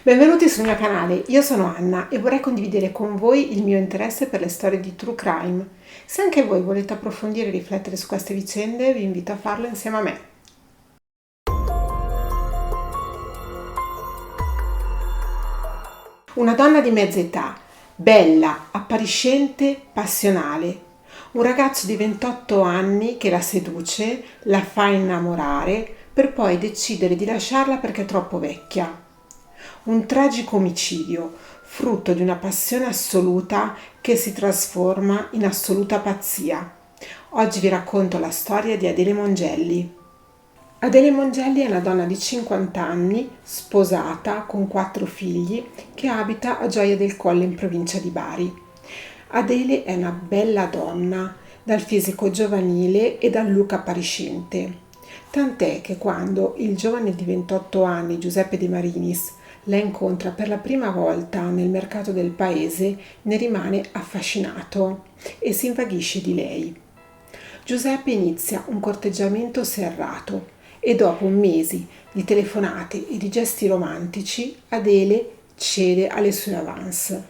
Benvenuti sul mio canale, io sono Anna e vorrei condividere con voi il mio interesse per le storie di True Crime. Se anche voi volete approfondire e riflettere su queste vicende, vi invito a farlo insieme a me. Una donna di mezza età, bella, appariscente, passionale. Un ragazzo di 28 anni che la seduce, la fa innamorare, per poi decidere di lasciarla perché è troppo vecchia. Un tragico omicidio, frutto di una passione assoluta che si trasforma in assoluta pazzia. Oggi vi racconto la storia di Adele Mongelli. Adele Mongelli è una donna di 50 anni, sposata, con 4 figli, che abita a Gioia del Colle in provincia di Bari. Adele è una bella donna, dal fisico giovanile e dal look appariscente. Tant'è che quando il giovane di 28 anni, Giuseppe De Marinis, la incontra per la prima volta nel mercato del paese, ne rimane affascinato e si invaghisce di lei. Giuseppe inizia un corteggiamento serrato e dopo mesi di telefonate e di gesti romantici, Adele cede alle sue avance.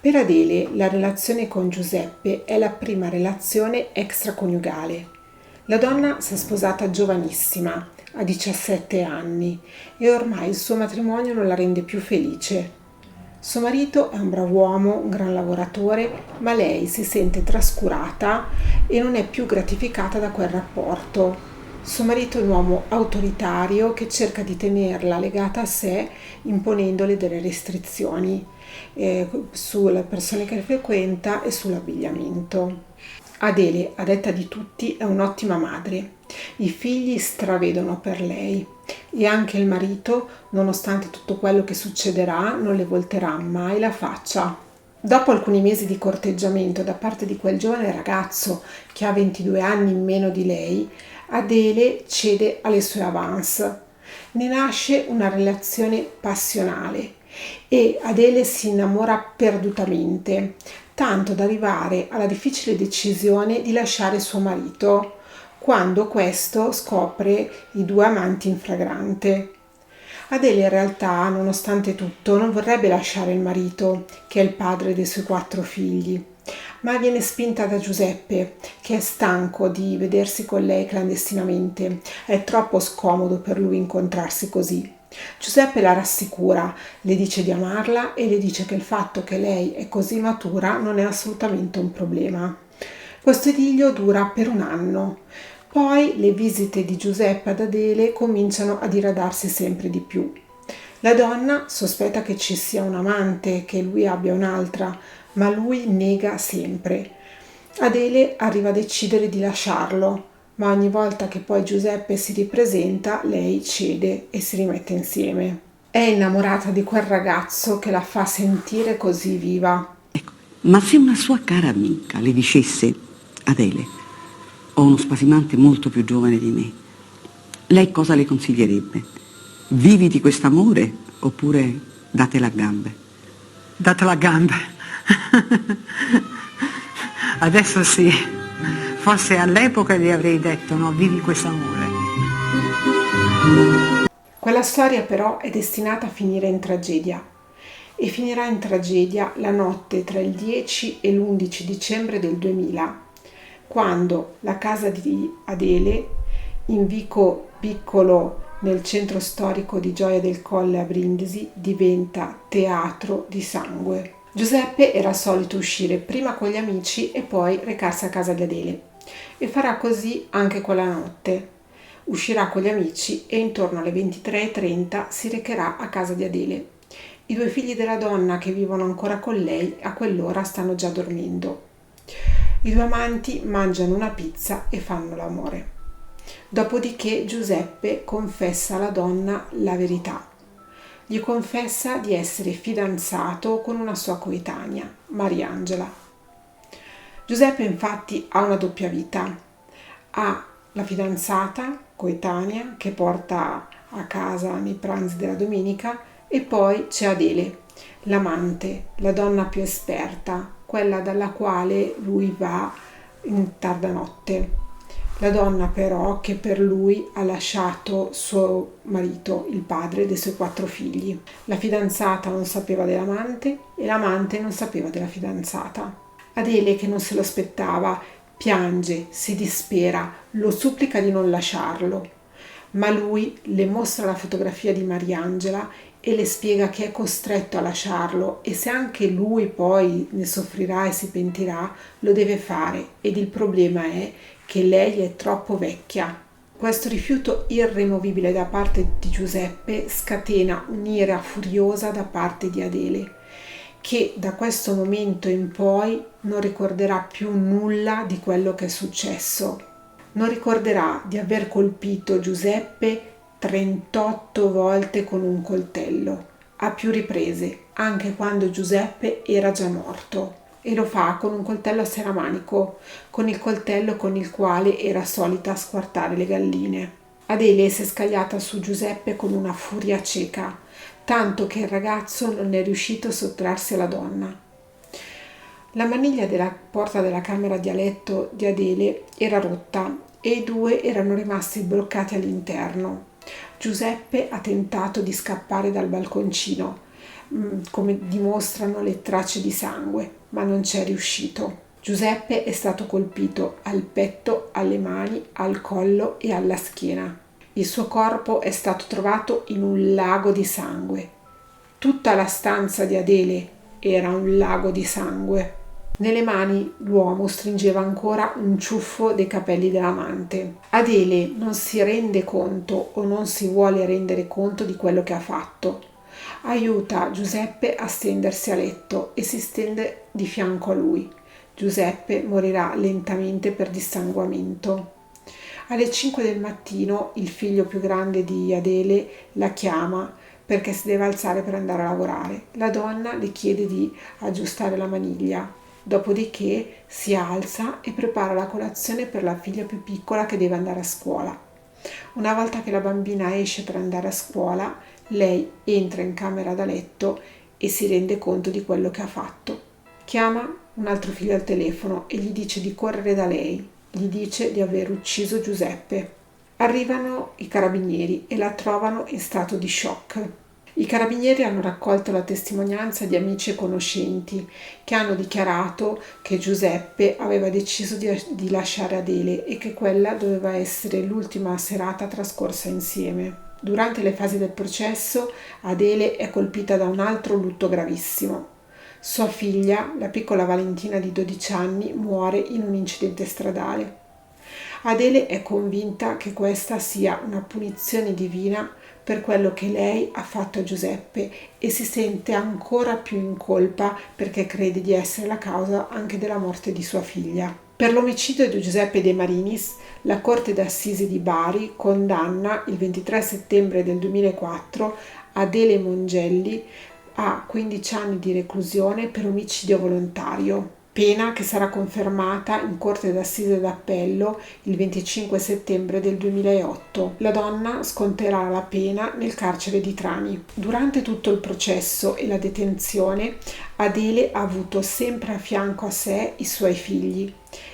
Per Adele la relazione con Giuseppe è la prima relazione extraconiugale. La donna si è sposata giovanissima, a 17 anni, e ormai il suo matrimonio non la rende più felice. Suo marito è un brav'uomo, un gran lavoratore, ma lei si sente trascurata e non è più gratificata da quel rapporto. Suo marito è un uomo autoritario che cerca di tenerla legata a sé imponendole delle restrizioni sulle persone che frequenta e sull'abbigliamento. Adele, a detta di tutti, è un'ottima madre. I figli stravedono per lei e anche il marito, nonostante tutto quello che succederà, non le volterà mai la faccia. Dopo alcuni mesi di corteggiamento da parte di quel giovane ragazzo che ha 22 anni in meno di lei, Adele cede alle sue avance. Ne nasce una relazione passionale e Adele si innamora perdutamente, tanto da arrivare alla difficile decisione di lasciare suo marito, quando questo scopre i 2 amanti in flagrante. Adele in realtà, nonostante tutto, non vorrebbe lasciare il marito, che è il padre dei suoi 4 figli, ma viene spinta da Giuseppe, che è stanco di vedersi con lei clandestinamente. È troppo scomodo per lui incontrarsi così. Giuseppe la rassicura, le dice di amarla e le dice che il fatto che lei è così matura non è assolutamente un problema. Questo idillio dura per 1 anno. Poi le visite di Giuseppe ad Adele cominciano a diradarsi sempre di più. La donna sospetta che ci sia un amante, che lui abbia un'altra, ma lui nega sempre. Adele arriva a decidere di lasciarlo, ma ogni volta che poi Giuseppe si ripresenta, lei cede e si rimette insieme. È innamorata di quel ragazzo che la fa sentire così viva. Ecco, ma se una sua cara amica le dicesse: Adele, ho uno spasimante molto più giovane di me, lei cosa le consiglierebbe? Vivi di quest'amore oppure datela a gambe? Datela a gambe. Adesso sì, forse all'epoca gli avrei detto no, vivi questo amore. Quella storia però è destinata a finire in tragedia e finirà in tragedia la notte tra il 10 e l'11 dicembre del 2000, quando la casa di Adele in Vico Piccolo nel centro storico di Gioia del Colle a Brindisi diventa teatro di sangue. Giuseppe era solito uscire prima con gli amici e poi recarsi a casa di Adele e farà così anche quella notte. Uscirà con gli amici e intorno alle 23:30 si recherà a casa di Adele. I 2 figli della donna che vivono ancora con lei a quell'ora stanno già dormendo. I 2 amanti mangiano una pizza e fanno l'amore. Dopodiché Giuseppe confessa alla donna la verità. Gli confessa di essere fidanzato con una sua coetanea, Mariangela. Giuseppe infatti ha una doppia vita. Ha la fidanzata coetanea che porta a casa nei pranzi della domenica e poi c'è Adele, l'amante, la donna più esperta, quella dalla quale lui va in tarda notte. La donna però che per lui ha lasciato suo marito, il padre dei suoi 4 figli. La fidanzata non sapeva dell'amante e l'amante non sapeva della fidanzata. Adele, che non se lo aspettava, piange, si dispera, lo supplica di non lasciarlo, ma lui le mostra la fotografia di Mariangela e le spiega che è costretto a lasciarlo e se anche lui poi ne soffrirà e si pentirà, lo deve fare ed il problema è che lei è troppo vecchia. Questo rifiuto irremovibile da parte di Giuseppe scatena un'ira furiosa da parte di Adele, che da questo momento in poi non ricorderà più nulla di quello che è successo. Non ricorderà di aver colpito Giuseppe 38 volte con un coltello, a più riprese, anche quando Giuseppe era già morto. E lo fa con un coltello a serramanico, con il coltello con il quale era solita squartare le galline. Adele si è scagliata su Giuseppe con una furia cieca, tanto che il ragazzo non è riuscito a sottrarsi alla donna. La maniglia della porta della camera da letto di Adele era rotta e i due erano rimasti bloccati all'interno. Giuseppe ha tentato di scappare dal balconcino, come dimostrano le tracce di sangue, ma non c'è riuscito. Giuseppe è stato colpito al petto, alle mani, al collo e alla schiena. Il suo corpo è stato trovato in un lago di sangue. Tutta la stanza di Adele era un lago di sangue. Nelle mani l'uomo stringeva ancora un ciuffo dei capelli dell'amante. Adele non si rende conto o non si vuole rendere conto di quello che ha fatto. Aiuta Giuseppe a stendersi a letto e si stende di fianco a lui. Giuseppe morirà lentamente per dissanguamento. Alle 5 del mattino il figlio più grande di Adele la chiama perché si deve alzare per andare a lavorare. La donna le chiede di aggiustare la maniglia. Dopodiché si alza e prepara la colazione per la figlia più piccola che deve andare a scuola. Una volta che la bambina esce per andare a scuola, lei entra in camera da letto e si rende conto di quello che ha fatto. Chiama un altro figlio al telefono e gli dice di correre da lei. Gli dice di aver ucciso Giuseppe. Arrivano i carabinieri e la trovano in stato di shock. I carabinieri hanno raccolto la testimonianza di amici e conoscenti che hanno dichiarato che Giuseppe aveva deciso di lasciare Adele e che quella doveva essere l'ultima serata trascorsa insieme. Durante le fasi del processo, Adele è colpita da un altro lutto gravissimo. Sua figlia, la piccola Valentina di 12 anni, muore in un incidente stradale. Adele è convinta che questa sia una punizione divina per quello che lei ha fatto a Giuseppe e si sente ancora più in colpa perché crede di essere la causa anche della morte di sua figlia. Per l'omicidio di Giuseppe De Marinis, la Corte d'Assise di Bari condanna il 23 settembre del 2004 Adele Mongelli a 15 anni di reclusione per omicidio volontario, pena che sarà confermata in Corte d'Assise d'Appello il 25 settembre del 2008. La donna sconterà la pena nel carcere di Trani. Durante tutto il processo e la detenzione, Adele ha avuto sempre a fianco a sé i suoi figli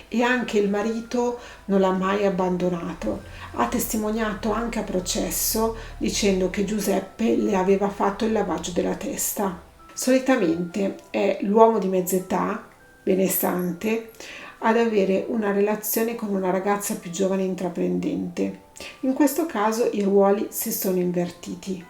e anche il marito non l'ha mai abbandonato. Ha testimoniato anche a processo dicendo che Giuseppe le aveva fatto il lavaggio della testa. Solitamente è l'uomo di mezz'età, benestante, ad avere una relazione con una ragazza più giovane e intraprendente. In questo caso i ruoli si sono invertiti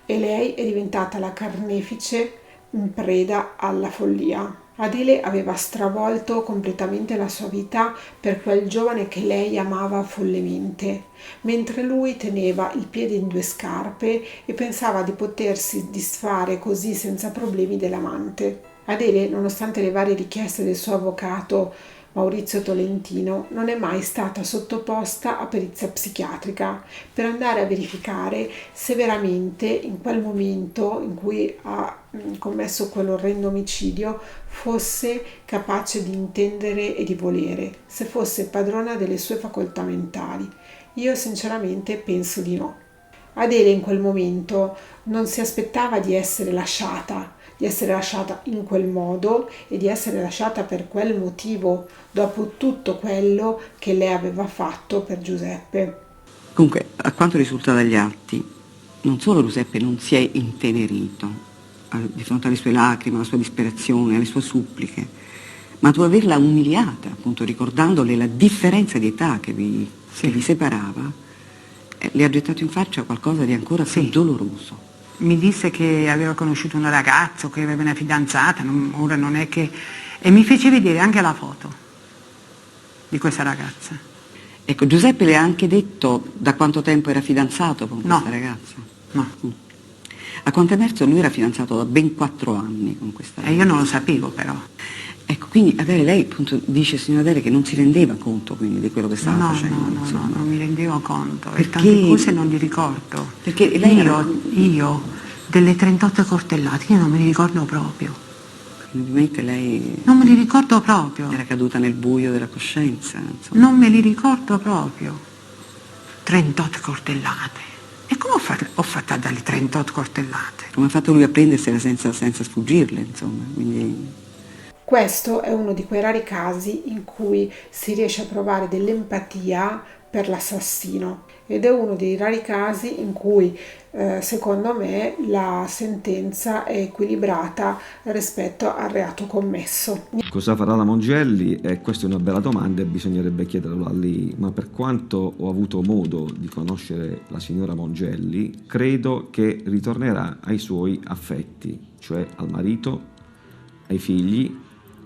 e lei è diventata la carnefice in preda alla follia. Adele aveva stravolto completamente la sua vita per quel giovane che lei amava follemente, mentre lui teneva il piede in 2 scarpe e pensava di potersi disfare così senza problemi dell'amante. Adele, nonostante le varie richieste del suo avvocato Maurizio Tolentino, non è mai stata sottoposta a perizia psichiatrica per andare a verificare se veramente in quel momento in cui ha commesso quell'orrendo omicidio fosse capace di intendere e di volere, se fosse padrona delle sue facoltà mentali. Io sinceramente penso di no. Adele in quel momento non si aspettava di essere lasciata in quel modo e di essere lasciata per quel motivo, dopo tutto quello che lei aveva fatto per Giuseppe. Comunque, a quanto risulta dagli atti, non solo Giuseppe non si è intenerito di fronte alle sue lacrime, alla sua disperazione, alle sue suppliche, ma dopo averla umiliata, appunto ricordandole la differenza di età che vi separava, le ha gettato in faccia qualcosa di ancora più doloroso. Mi disse che aveva conosciuto un ragazzo, che aveva una fidanzata, ora non è che... E mi fece vedere anche la foto di questa ragazza. Ecco, Giuseppe le ha anche detto da quanto tempo era fidanzato con questa ragazza? No. A quanto è emerso, lui era fidanzato da ben 4 anni con questa ragazza. E io non lo sapevo però. Ecco, quindi Adele, lei appunto dice, signora Adele, che non si rendeva conto quindi di quello che stava facendo. No, non mi rendevo conto. Perché? E tante cose non li ricordo. Perché lei io delle 38 coltellate, io non me li ricordo proprio. Ovviamente lei Non me li ricordo proprio. era caduta nel buio della coscienza, insomma. Non me li ricordo proprio. 38 coltellate. E come ho fatto a dargli 38 coltellate? Come ha fatto lui a prendersela senza sfuggirle, insomma, quindi... Questo è uno di quei rari casi in cui si riesce a provare dell'empatia per l'assassino ed è uno dei rari casi in cui secondo me la sentenza è equilibrata rispetto al reato commesso. Cosa farà la Mongelli? Questa è una bella domanda e bisognerebbe chiederlo a lei, ma per quanto ho avuto modo di conoscere la signora Mongelli, credo che ritornerà ai suoi affetti, cioè al marito, ai figli,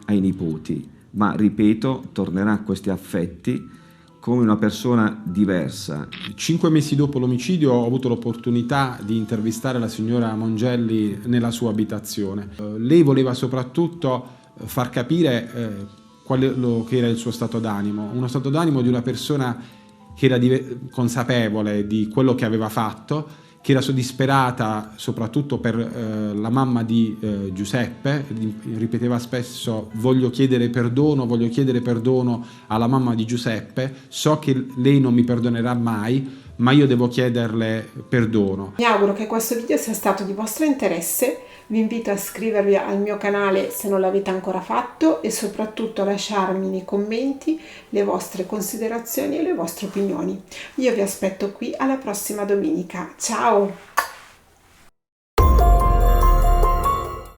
ai nipoti, ma ripeto, tornerà a questi affetti come una persona diversa. 5 mesi dopo l'omicidio ho avuto l'opportunità di intervistare la signora Mongelli nella sua abitazione. Lei voleva soprattutto far capire quello che era il suo stato d'animo, uno stato d'animo di una persona che era consapevole di quello che aveva fatto, che era disperata soprattutto per la mamma di Giuseppe, ripeteva spesso voglio chiedere perdono alla mamma di Giuseppe, so che lei non mi perdonerà mai, ma io devo chiederle perdono. Mi auguro che questo video sia stato di vostro interesse, vi invito a iscrivervi al mio canale se non l'avete ancora fatto e soprattutto a lasciarmi nei commenti le vostre considerazioni e le vostre opinioni. Io vi aspetto qui alla prossima domenica, ciao!